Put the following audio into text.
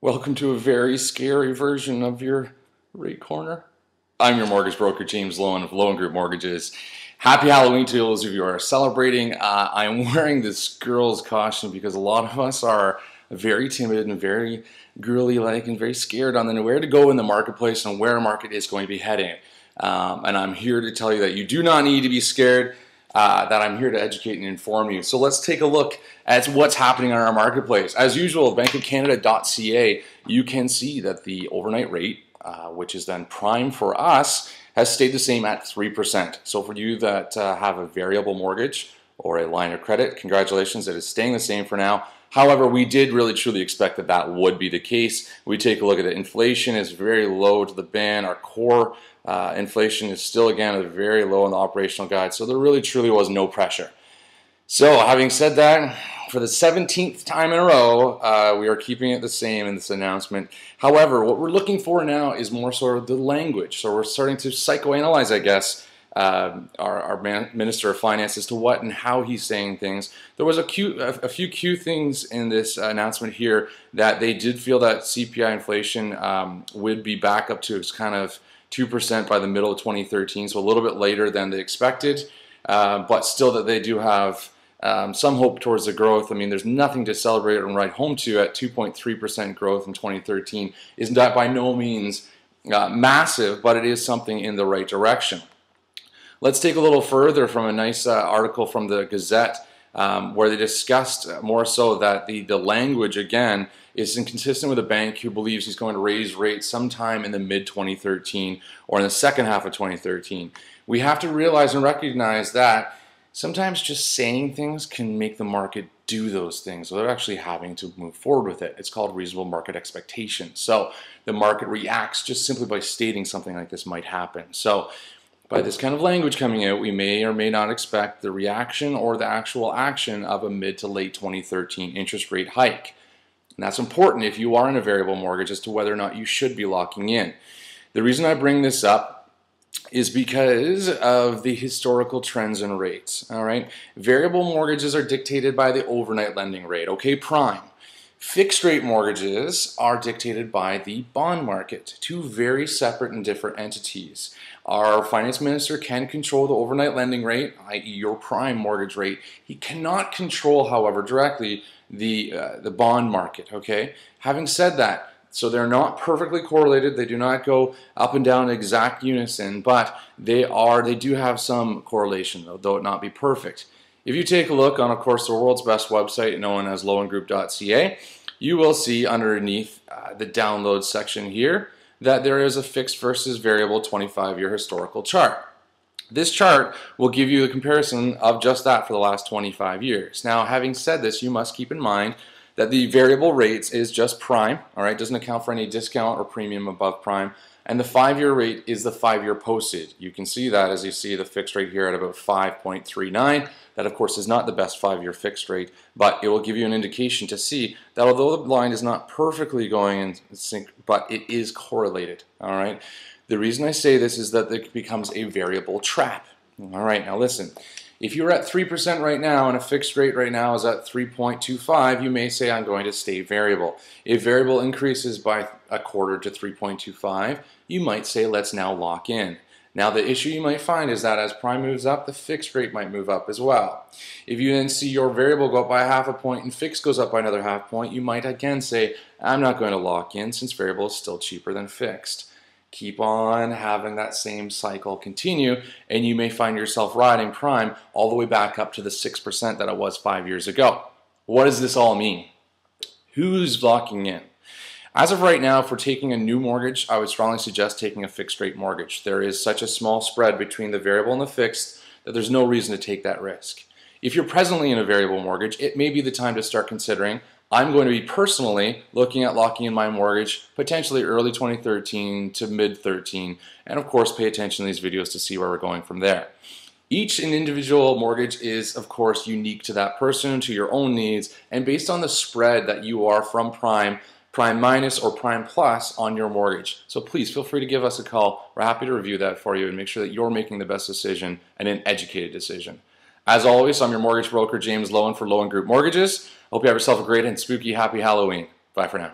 Welcome to a very scary version of your rate corner. I'm your mortgage broker, James Lowen of Lowen Group Mortgages. Happy Halloween to those of you who are celebrating. I'm wearing this girl's costume because a lot of us are very timid and very girly-like and very scared on where to go in the marketplace and where a market is going to be heading. And I'm here to tell you that you do not need to be scared. That I'm here to educate and inform you. So let's take a look at what's happening on our marketplace. As usual, bankofcanada.ca, you can see that the overnight rate, which is then prime for us, has stayed the same at 3%. So for you that have a variable mortgage or a line of credit, congratulations, it is staying the same for now. However, we did really truly expect that that would be the case. We take a look at it. Inflation is very low to the band. Our core inflation is still, again, very low in the operational guide. So there really truly was no pressure. So having said that, for the 17th time in a row, we are keeping it the same in this announcement. However, what we're looking for now is more sort of the language. So we're starting to psychoanalyze, I guess, our Minister of Finance as to what and how he's saying things. There was a few key things in this announcement here that they did feel that CPI inflation would be back up to its kind of 2% by the middle of 2013, so a little bit later than they expected, but still that they do have some hope towards the growth. I mean, there's nothing to celebrate and write home to at 2.3% growth in 2013. Isn't that by no means massive, but it is something in the right direction. Let's take a little further from a nice article from the Gazette where they discussed more so that the language, again, is inconsistent with a bank who believes he's going to raise rates sometime in the mid-2013 or in the second half of 2013. We have to realize and recognize that sometimes just saying things can make the market do those things without actually having to move forward with it. It's called reasonable market expectation. So the market reacts just simply by stating something like this might happen. So by this kind of language coming out, we may or may not expect the reaction or the actual action of a mid to late 2013 interest rate hike. And that's important if you are in a variable mortgage as to whether or not you should be locking in. The reason I bring this up is because of the historical trends in rates. All right, variable mortgages are dictated by the overnight lending rate, okay, prime. Fixed rate mortgages are dictated by the bond market, two very separate and different entities. Our finance minister can control the overnight lending rate, i.e. your prime mortgage rate. He cannot control, however, directly the bond market, okay? Having said that, so they're not perfectly correlated. They do not go up and down in exact unison, but they do have some correlation, though it not be perfect. If you take a look on, of course, the world's best website known as lowengroup.ca, you will see underneath the download section here that there is a fixed versus variable 25-year historical chart. This chart will give you a comparison of just that for the last 25 years. Now, having said this, you must keep in mind that the variable rates is just prime, all right, doesn't account for any discount or premium above prime, and the 5-year rate is the 5-year posted. You can see that as you see the fixed rate here at about 5.39. That, of course, is not the best 5-year fixed rate, but it will give you an indication to see that although the line is not perfectly going in sync, but it is correlated, all right? The reason I say this is that it becomes a variable trap. All right, now listen. If you're at 3% right now and a fixed rate right now is at 3.25, you may say I'm going to stay variable. If variable increases by a quarter to 3.25, you might say let's now lock in. Now the issue you might find is that as prime moves up, the fixed rate might move up as well. If you then see your variable go up by half a point and fixed goes up by another half point, you might again say I'm not going to lock in since variable is still cheaper than fixed. Keep on having that same cycle continue, and you may find yourself riding prime all the way back up to the 6% that it was 5 years ago. What does this all mean? Who's locking in? As of right now, if we're taking a new mortgage, I would strongly suggest taking a fixed rate mortgage. There is such a small spread between the variable and the fixed that there's no reason to take that risk. If you're presently in a variable mortgage, it may be the time to start considering I'm going to be personally looking at locking in my mortgage potentially early 2013 to mid-13, and of course pay attention to these videos to see where we're going from there. Each individual mortgage is of course unique to that person, to your own needs, and based on the spread that you are from prime, prime minus, or prime plus on your mortgage. So please feel free to give us a call. We're happy to review that for you and make sure that you're making the best decision and an educated decision. As always, I'm your mortgage broker, James Lowen for Lowen Group Mortgages. Hope you have yourself a great and spooky happy Halloween. Bye for now.